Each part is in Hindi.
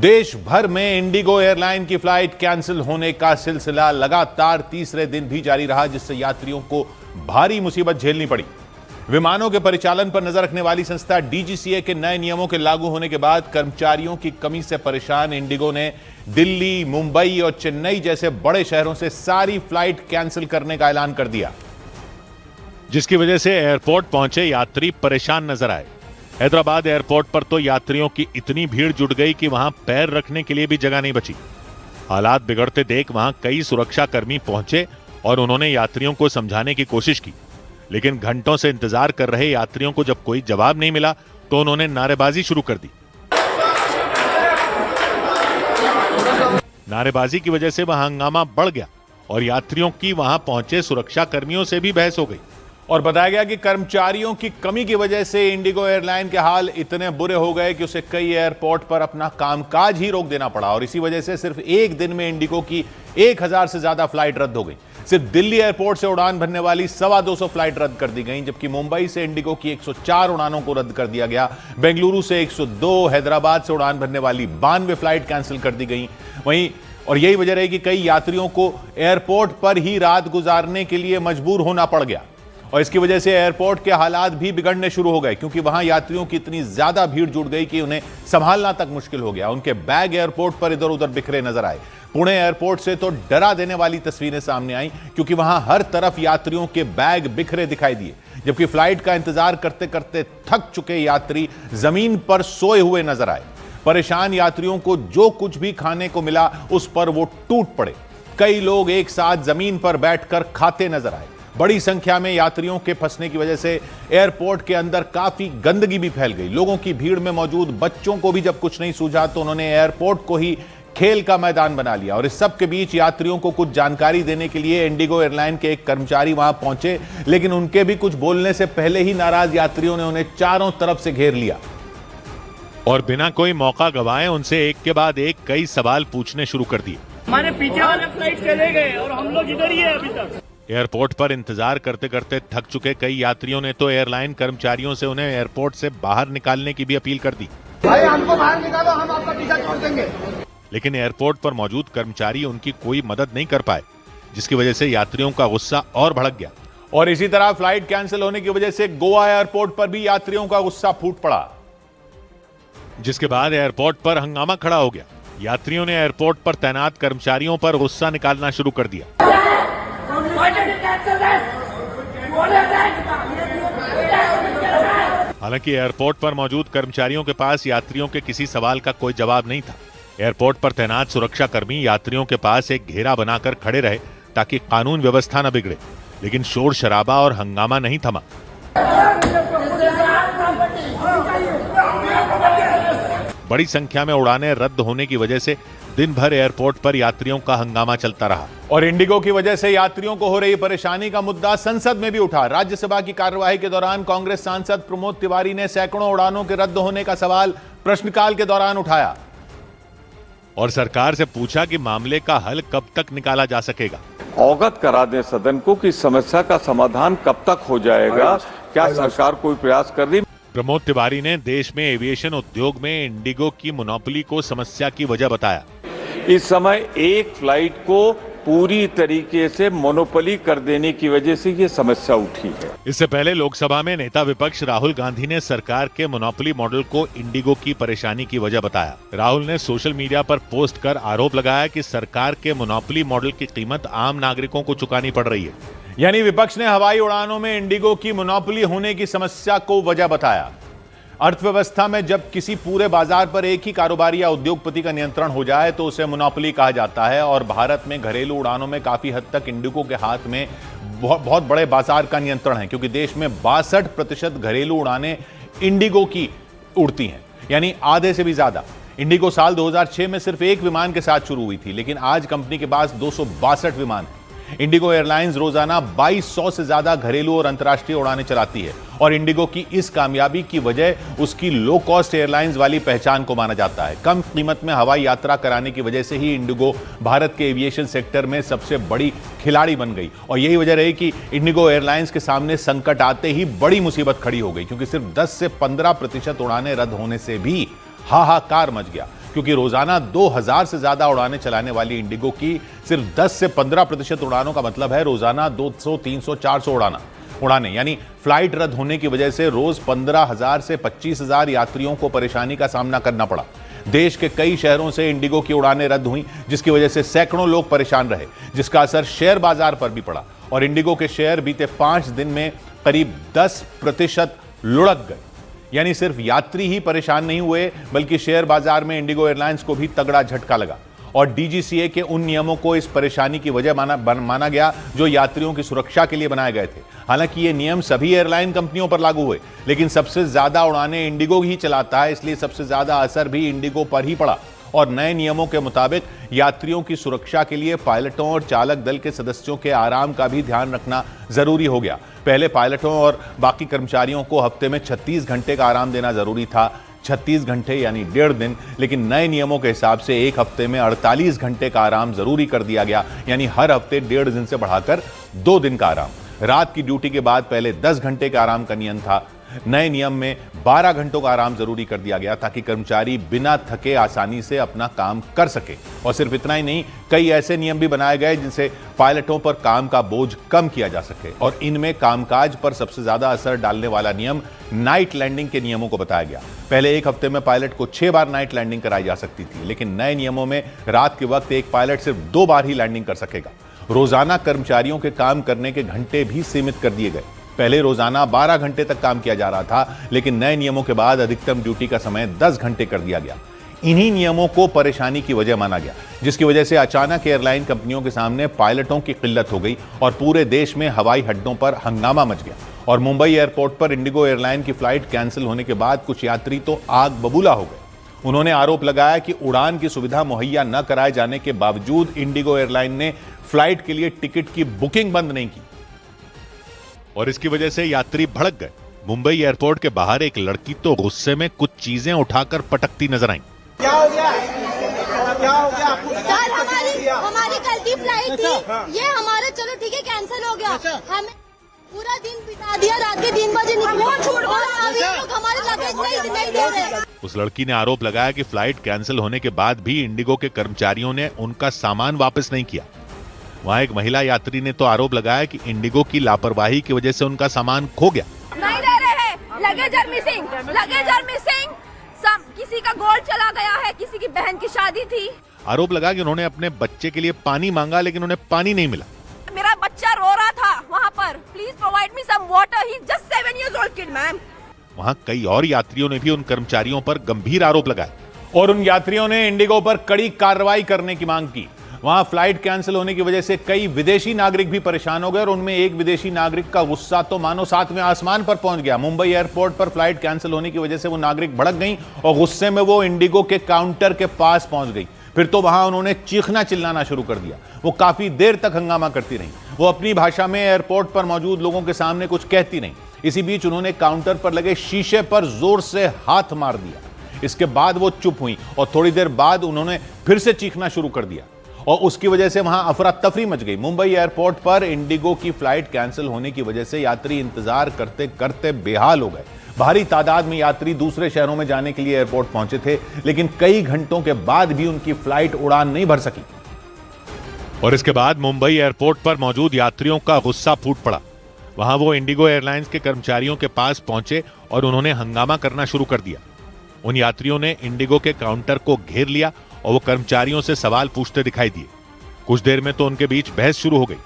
देश भर में इंडिगो एयरलाइन की फ्लाइट कैंसिल होने का सिलसिला लगातार तीसरे दिन भी जारी रहा, जिससे यात्रियों को भारी मुसीबत झेलनी पड़ी। विमानों के परिचालन पर नजर रखने वाली संस्था डीजीसीए के नए नियमों के लागू होने के बाद कर्मचारियों की कमी से परेशान इंडिगो ने दिल्ली, मुंबई और चेन्नई जैसे बड़े शहरों से सारी फ्लाइट कैंसिल करने का ऐलान कर दिया, जिसकी वजह से एयरपोर्ट पहुंचे यात्री परेशान नजर आए। हैदराबाद एयरपोर्ट पर तो यात्रियों की इतनी भीड़ जुट गई कि वहां पैर रखने के लिए भी जगह नहीं बची। हालात बिगड़ते देख वहां कई सुरक्षा कर्मी पहुंचे और उन्होंने यात्रियों को समझाने की कोशिश की, लेकिन घंटों से इंतजार कर रहे यात्रियों को जब कोई जवाब नहीं मिला तो उन्होंने नारेबाजी शुरू कर दी। नारेबाजी की वजह से वहां हंगामा बढ़ गया और यात्रियों की वहां पहुंचे सुरक्षा कर्मियों से भी बहस हो गई। और बताया गया कि कर्मचारियों की कमी की वजह से इंडिगो एयरलाइन के हाल इतने बुरे हो गए कि उसे कई एयरपोर्ट पर अपना कामकाज ही रोक देना पड़ा और इसी वजह से सिर्फ एक दिन में इंडिगो की 1000 से ज्यादा फ्लाइट रद्द हो गई। सिर्फ दिल्ली एयरपोर्ट से उड़ान भरने वाली 250 फ्लाइट रद्द कर दी गई, जबकि मुंबई से इंडिगो की 104 उड़ानों को रद्द कर दिया गया। बेंगलुरु से 102, हैदराबाद से उड़ान भरने वाली 92 फ्लाइट कैंसिल कर दी गई। वहीं और यही वजह रही कि कई यात्रियों को एयरपोर्ट पर ही रात गुजारने के लिए मजबूर होना पड़ गया और इसकी वजह से एयरपोर्ट के हालात भी बिगड़ने शुरू हो गए, क्योंकि वहां यात्रियों की इतनी ज्यादा भीड़ जुट गई कि उन्हें संभालना तक मुश्किल हो गया। उनके बैग एयरपोर्ट पर इधर उधर बिखरे नजर आए। पुणे एयरपोर्ट से तो डरा देने वाली तस्वीरें सामने आई, क्योंकि वहां हर तरफ यात्रियों के बैग बिखरे दिखाई दिए, जबकि फ्लाइट का इंतजार करते करते थक चुके यात्री जमीन पर सोए हुए नजर आए। परेशान यात्रियों को जो कुछ भी खाने को मिला उस पर वो टूट पड़े। कई लोग एक साथ जमीन पर बैठकर खाते नजर आए। बड़ी संख्या में यात्रियों के फंसने की वजह से एयरपोर्ट के अंदर काफी गंदगी भी फैल गई। लोगों की भीड़ में मौजूद बच्चों को भी जब कुछ नहीं सूझा तो उन्होंने एयरपोर्ट को ही खेल का मैदान बना लिया और इस सब के बीच यात्रियों को कुछ जानकारी देने के लिए इंडिगो एयरलाइन के एक कर्मचारी वहां पहुंचे, लेकिन उनके भी कुछ बोलने से पहले ही नाराज यात्रियों ने उन्हें चारों तरफ से घेर लिया और बिना कोई मौका गंवाए उनसे एक के बाद एक कई सवाल पूछने शुरू कर दिए। हमारे पीछे वाले फ्लाइट चले गए और हम लोग इधर ही है अभी तक। एयरपोर्ट पर इंतजार करते करते थक चुके कई यात्रियों ने तो एयरलाइन कर्मचारियों से उन्हें एयरपोर्ट से बाहर निकालने की भी अपील कर दी। भाई हमको बाहर निकालो, हम आपका पीछा छोड़ देंगे। लेकिन एयरपोर्ट पर मौजूद कर्मचारी उनकी कोई मदद नहीं कर पाए, जिसकी वजह से यात्रियों का गुस्सा और भड़क गया। और इसी तरह फ्लाइट कैंसिल होने की वजह से गोवा एयरपोर्ट पर भी यात्रियों का गुस्सा फूट पड़ा, जिसके बाद एयरपोर्ट पर हंगामा खड़ा हो गया। यात्रियों ने एयरपोर्ट पर तैनात कर्मचारियों पर गुस्सा निकालना शुरू कर दिया। हालांकि एयरपोर्ट पर मौजूद कर्मचारियों के पास यात्रियों के किसी सवाल का कोई जवाब नहीं था। एयरपोर्ट पर तैनात सुरक्षा कर्मी यात्रियों के पास एक घेरा बनाकर खड़े रहे ताकि कानून व्यवस्था न बिगड़े, लेकिन शोर शराबा और हंगामा नहीं थमा। बड़ी संख्या में उड़ानें रद्द होने की वजह से दिन भर एयरपोर्ट पर यात्रियों का हंगामा चलता रहा और इंडिगो की वजह से यात्रियों को हो रही परेशानी का मुद्दा संसद में भी उठा। राज्यसभा की कार्यवाही के दौरान कांग्रेस सांसद प्रमोद तिवारी ने सैकड़ों उड़ानों के रद्द होने का सवाल प्रश्नकाल के दौरान उठाया और सरकार से पूछा कि मामले का हल कब तक निकाला जा सकेगा। अवगत करा दें सदन को कि समस्या का समाधान कब तक हो जाएगा, क्या सरकार कोई प्रयास कर रही। प्रमोद तिवारी ने देश में एविएशन उद्योग में इंडिगो की मोनोपोली को समस्या की वजह बताया। इस समय एक फ्लाइट को पूरी तरीके से मोनोपोली कर देने की वजह से ये समस्या उठी है। इससे पहले लोकसभा में नेता विपक्ष राहुल गांधी ने सरकार के मोनोपोली मॉडल को इंडिगो की परेशानी की वजह बताया। राहुल ने सोशल मीडिया पर पोस्ट कर आरोप लगाया कि सरकार के मोनोपोली मॉडल की कीमत आम नागरिकों को चुकानी पड़ रही है। यानी विपक्ष ने हवाई उड़ानों में इंडिगो की मोनोपोली होने की समस्या को वजह बताया। अर्थव्यवस्था में जब किसी पूरे बाजार पर एक ही कारोबारी या उद्योगपति का नियंत्रण हो जाए तो उसे मोनोपोली कहा जाता है और भारत में घरेलू उड़ानों में काफी हद तक इंडिगो के हाथ में बहुत बड़े बाजार का नियंत्रण है, क्योंकि देश में 62% घरेलू उड़ानें इंडिगो की उड़ती हैं, यानी आधे से भी ज्यादा। इंडिगो साल 2006 में सिर्फ एक विमान के साथ शुरू हुई थी, लेकिन आज कंपनी के पास 262 विमान हैं। इंडिगो एयरलाइंस रोजाना 2200 से ज्यादा घरेलू और अंतर्राष्ट्रीय उड़ानें चलाती है और इंडिगो की इस कामयाबी की वजह उसकी लो कॉस्ट एयरलाइंस वाली पहचान को माना जाता है। कम कीमत में हवाई यात्रा कराने की वजह से ही इंडिगो भारत के एविएशन सेक्टर में सबसे बड़ी खिलाड़ी बन गई और यही वजह रही कि इंडिगो एयरलाइंस के सामने संकट आते ही बड़ी मुसीबत खड़ी हो गई, क्योंकि सिर्फ 10 से 15% उड़ानें रद्द होने से भी हाहाकार मच गया। क्योंकि रोजाना 2000 से ज्यादा उड़ानें चलाने वाली इंडिगो की सिर्फ 10 से 15% उड़ानों का मतलब है रोजाना 200, 300, 400 उड़ानें, यानी फ्लाइट रद्द होने की वजह से रोज 15,000 से 25,000 यात्रियों को परेशानी का सामना करना पड़ा। देश के कई शहरों से इंडिगो की उड़ानें रद्द हुई, जिसकी वजह से सैकड़ों लोग परेशान रहे, जिसका असर शेयर बाजार पर भी पड़ा और इंडिगो के शेयर बीते 5 दिन में करीब 10% लुढ़क गए। यानी सिर्फ यात्री ही परेशान नहीं हुए, बल्कि शेयर बाजार में इंडिगो एयरलाइंस को भी तगड़ा झटका लगा और डीजीसीए के उन नियमों को इस परेशानी की वजह माना गया जो यात्रियों की सुरक्षा के लिए बनाए गए थे। हालांकि ये नियम सभी एयरलाइन कंपनियों पर लागू हुए, लेकिन सबसे ज्यादा उड़ानें इंडिगो ही चलाता है, इसलिए सबसे ज्यादा असर भी इंडिगो पर ही पड़ा। और नए नियमों के मुताबिक यात्रियों की सुरक्षा के लिए पायलटों और चालक दल के सदस्यों के आराम का भी ध्यान रखना जरूरी हो गया। पहले पायलटों और बाकी कर्मचारियों को हफ्ते में 36 घंटे का आराम देना जरूरी था, 36 घंटे यानी 1.5 दिन, लेकिन नए नियमों के हिसाब से एक हफ्ते में 48 घंटे का आराम जरूरी कर दिया गया, यानी हर हफ्ते 1.5 दिन से बढ़ाकर 2 दिन का आराम। रात की ड्यूटी के बाद पहले 10 घंटे का आराम का नियम था, नए नियम में 12 घंटों का आराम जरूरी कर दिया गया ताकि कर्मचारी बिना थके आसानी से अपना काम कर सके। और सिर्फ इतना ही नहीं, कई ऐसे नियम भी बनाए गए जिनसे पायलटों पर काम का बोझ कम किया जा सके और इनमें कामकाज पर सबसे ज्यादा असर डालने वाला नियम नाइट लैंडिंग के नियमों को बताया गया। पहले एक हफ्ते में पायलट को 6 बार नाइट लैंडिंग कराई जा सकती थी, लेकिन नए नियमों में रात के वक्त एक पायलट सिर्फ 2 बार ही लैंडिंग कर सकेगा। रोजाना कर्मचारियों के काम करने के घंटे भी सीमित कर दिए गए। पहले रोजाना 12 घंटे तक काम किया जा रहा था, लेकिन नए नियमों के बाद अधिकतम ड्यूटी का समय 10 घंटे कर दिया गया। इन्हीं नियमों को परेशानी की वजह माना गया, जिसकी वजह से अचानक एयरलाइन कंपनियों के सामने पायलटों की किल्लत हो गई और पूरे देश में हवाई अड्डों पर हंगामा मच गया। और मुंबई एयरपोर्ट पर इंडिगो एयरलाइन की फ्लाइट कैंसिल होने के बाद कुछ यात्री तो आग बबूला हो गए। उन्होंने आरोप लगाया कि उड़ान की सुविधा मुहैया न कराए जाने के बावजूद इंडिगो एयरलाइन ने फ्लाइट के लिए टिकट की बुकिंग बंद नहीं की और इसकी वजह से यात्री भड़क गए। मुंबई एयरपोर्ट के बाहर एक लड़की तो गुस्से में कुछ चीजें उठाकर पटकती नजर आई। क्या हो गया? क्या हो गया? हमारी गलती फ्लाइट थी, ये हमारा चलो ठीक है कैंसिल हो गया, हमें पूरा दिन बिता दिया, रात के 3 बजे हमारे लगेज नहीं दे रहे। उस लड़की ने आरोप लगाया कि फ्लाइट कैंसिल होने के बाद भी इंडिगो के कर्मचारियों ने उनका सामान वापस नहीं किया। वहाँ एक महिला यात्री ने तो आरोप लगाया कि इंडिगो की लापरवाही की वजह से उनका सामान खो गया। नहीं दे रहे हैं, लगेज आर मिसिंग, किसी का गोल्ड चला गया है, किसी की बहन की शादी थी। आरोप लगा कि उन्होंने अपने बच्चे के लिए पानी मांगा, लेकिन उन्हें पानी नहीं मिला। मेरा बच्चा रो रहा था वहाँ पर, please provide me some water, he just 7 years old kid ma'am. वहाँ कई और यात्रियों ने भी उन कर्मचारियों पर गंभीर आरोप लगाए और उन यात्रियों ने इंडिगो पर कड़ी कार्रवाई करने की मांग की। वहां फ्लाइट कैंसिल होने की वजह से कई विदेशी नागरिक भी परेशान हो गए और उनमें एक विदेशी नागरिक का गुस्सा तो मानो 7वें आसमान पर पहुंच गया। मुंबई एयरपोर्ट पर फ्लाइट कैंसिल होने की वजह से वो नागरिक भड़क गई और गुस्से में वो इंडिगो के काउंटर के पास पहुंच गई। फिर तो वहां उन्होंने चीखना चिल्लाना शुरू कर दिया। वो काफी देर तक हंगामा करती रही। वो अपनी भाषा में एयरपोर्ट पर मौजूद लोगों के सामने कुछ कहती नहीं। इसी बीच उन्होंने काउंटर पर लगे शीशे पर जोर से हाथ मार दिया। इसके बाद वो चुप हुई और थोड़ी देर बाद उन्होंने फिर से चीखना शुरू कर दिया और उसकी वजह से वहां अफरा तफरी मच गई। मुंबई एयरपोर्ट पर इंडिगो की फ्लाइट कैंसिल होने की वजह से यात्री इंतजार करते करते बेहाल हो गए। भारी तादाद में यात्री दूसरे शहरों में जाने के लिए एयरपोर्ट पहुंचे थे, लेकिन कई घंटों के बाद भी उनकी फ्लाइट उड़ान नहीं भर सकी। और इसके बाद मुंबई एयरपोर्ट पर मौजूद यात्रियों का गुस्सा फूट पड़ा। वहां वो इंडिगो एयरलाइंस के कर्मचारियों के पास पहुंचे और उन्होंने हंगामा करना शुरू कर दिया। उन यात्रियों ने इंडिगो के काउंटर को घेर लिया और वो कर्मचारियों से सवाल पूछते दिखाई दिए। कुछ देर में तो उनके बीच बहस शुरू हो गई।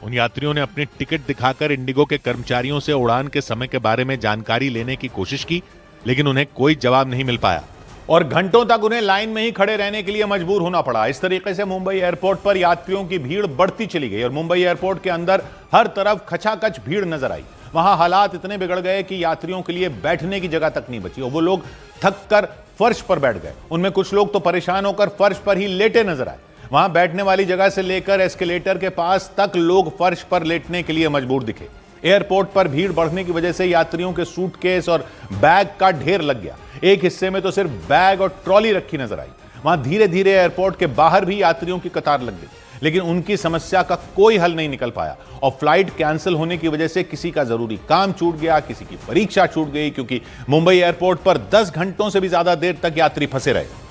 उन यात्रियों ने अपनी टिकट दिखाकर इंडिगो के कर्मचारियों से उड़ान के समय के बारे में जानकारी लेने की कोशिश की, लेकिन उन्हें कोई जवाब नहीं मिल पाया और घंटों तक उन्हें लाइन में ही खड़े रहने के लिए मजबूर होना पड़ा। इस तरीके से मुंबई एयरपोर्ट पर यात्रियों की भीड़ बढ़ती चली गई और मुंबई एयरपोर्ट के अंदर हर तरफ खचाखच भीड़ नजर आई। वहां हालात इतने बिगड़ गए कि यात्रियों के लिए बैठने की जगह तक नहीं बची और वो लोग थक कर फर्श पर बैठ गए। उनमें कुछ लोग तो परेशान होकर फर्श पर ही लेटे नजर आए। वहां बैठने वाली जगह से लेकर एस्केलेटर के पास तक लोग फर्श पर लेटने के लिए मजबूर दिखे। एयरपोर्ट पर भीड़ बढ़ने की वजह से यात्रियों के सूटकेस और बैग का ढेर लग गया। एक हिस्से में तो सिर्फ बैग और ट्रॉली रखी नजर आई। वहां धीरे धीरे एयरपोर्ट के बाहर भी यात्रियों की कतार लग गई। लेकिन उनकी समस्या का कोई हल नहीं निकल पाया और फ्लाइट कैंसिल होने की वजह से किसी का जरूरी काम छूट गया, किसी की परीक्षा छूट गई, क्योंकि मुंबई एयरपोर्ट पर 10 घंटों से भी ज्यादा देर तक यात्री फंसे रहे।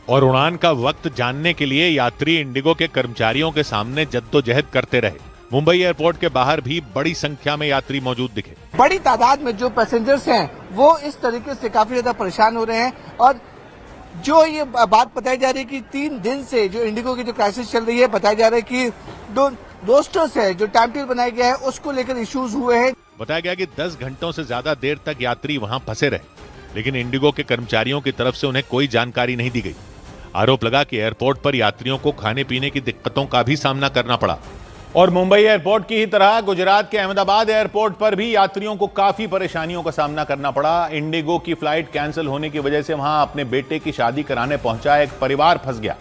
और उड़ान का वक्त जानने के लिए यात्री इंडिगो के कर्मचारियों के सामने जद्दोजहद करते रहे। मुंबई एयरपोर्ट के बाहर भी बड़ी संख्या में यात्री मौजूद दिखे। बड़ी तादाद में जो पैसेंजर्स हैं वो इस तरीके से काफी ज्यादा परेशान हो रहे हैं और जो ये बात बताई जा रही है कि 3 दिन से जो इंडिगो की जो क्राइसिस चल रही है, बताया जा रहा है कि रोस्टर्स है जो टाइम टेबल बनाया गया है उसको लेकर इश्यूज हुए हैं। बताया गया कि 10 घंटों से ज्यादा देर तक यात्री वहां फंसे रहे, लेकिन इंडिगो के कर्मचारियों की तरफ से उन्हें कोई जानकारी नहीं दी गई। आरोप लगा कि एयरपोर्ट पर यात्रियों को खाने पीने की दिक्कतों का भी सामना करना पड़ा। और मुंबई एयरपोर्ट की ही तरह गुजरात के अहमदाबाद एयरपोर्ट पर भी यात्रियों को काफी परेशानियों का सामना करना पड़ा। इंडिगो की फ्लाइट कैंसिल होने की वजह से वहां अपने बेटे की शादी कराने पहुंचा एक परिवार फंस गया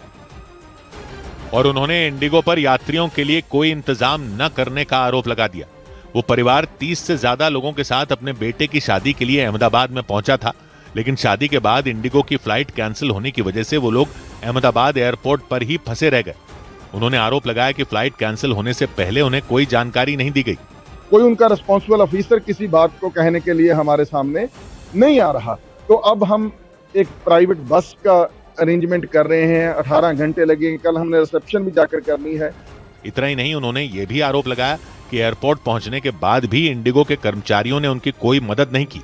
और उन्होंने इंडिगो पर यात्रियों के लिए कोई इंतजाम न करने का आरोप लगा दिया। वो परिवार 30 से ज्यादा लोगों के साथ अपने बेटे की शादी के लिए अहमदाबाद में पहुंचा था, लेकिन शादी के बाद इंडिगो की फ्लाइट कैंसिल होने की वजह से वो लोग अहमदाबाद एयरपोर्ट पर ही फंसे रह गए। उन्होंने आरोप लगाया कि फ्लाइट कैंसिल होने से पहले उन्हें कोई जानकारी नहीं दी गई। कोई उनका रिस्पॉन्सिबल ऑफिसर किसी बात को कहने के लिए हमारे सामने नहीं आ रहा। तो अब हम एक प्राइवेट बस का अरेंजमेंट कर रहे हैं, 18 घंटे लगेंगे, कल हमने रिसेप्शन भी जाकर करनी है। इतना ही नहीं, उन्होंने ये भी आरोप लगाया कि एयरपोर्ट पहुंचने के बाद भी इंडिगो के कर्मचारियों ने उनकी कोई मदद नहीं की।